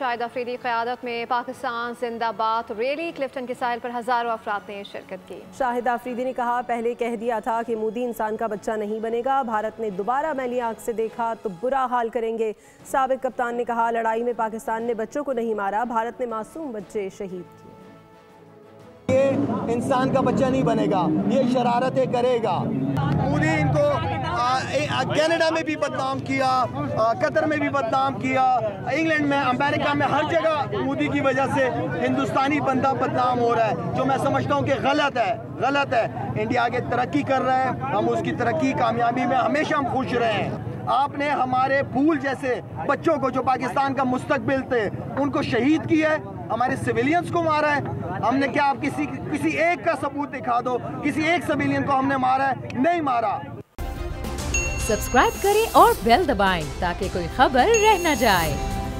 शाहिद अफरीदी क़यादत में पाकिस्तान जिंदाबाद रैली क्लिफ्टन के साहिल पर हज़ारों अफराद ने शिरकत की। शाहिद अफरीदी ने कहा, पहले कह दिया था कि मोदी इंसान का बच्चा नहीं बनेगा, भारत ने दोबारा मैली आंख से देखा तो बुरा हाल करेंगे। साबिक कप्तान ने कहा, लड़ाई में पाकिस्तान ने बच्चों को नहीं मारा, भारत ने मासूम बच्चे शहीद किए। ये इंसान का बच्चा नहीं बनेगा, ये शरारतें करेगा। मोदी इनको कनाडा में भी बदनाम किया, कतर में भी बदनाम किया, इंग्लैंड में, अमेरिका में, हर जगह मोदी की वजह से हिंदुस्तानी बंदा बदनाम हो रहा है, जो मैं समझता हूँ कि गलत है। इंडिया आगे तरक्की कर रहा है, हम उसकी तरक्की कामयाबी में हमेशा हम खुश रहे हैं। आपने हमारे फूल जैसे बच्चों को, जो पाकिस्तान का मुस्तकबिल थे, उनको शहीद किया है, हमारे सिविलियंस को मारा है। हमने क्या, आप किसी एक का सबूत दिखा दो, किसी एक सिविलियन को हमने मारा है? नहीं मारा। सब्सक्राइब करें और बेल दबाएं ताकि कोई खबर रह न जाए।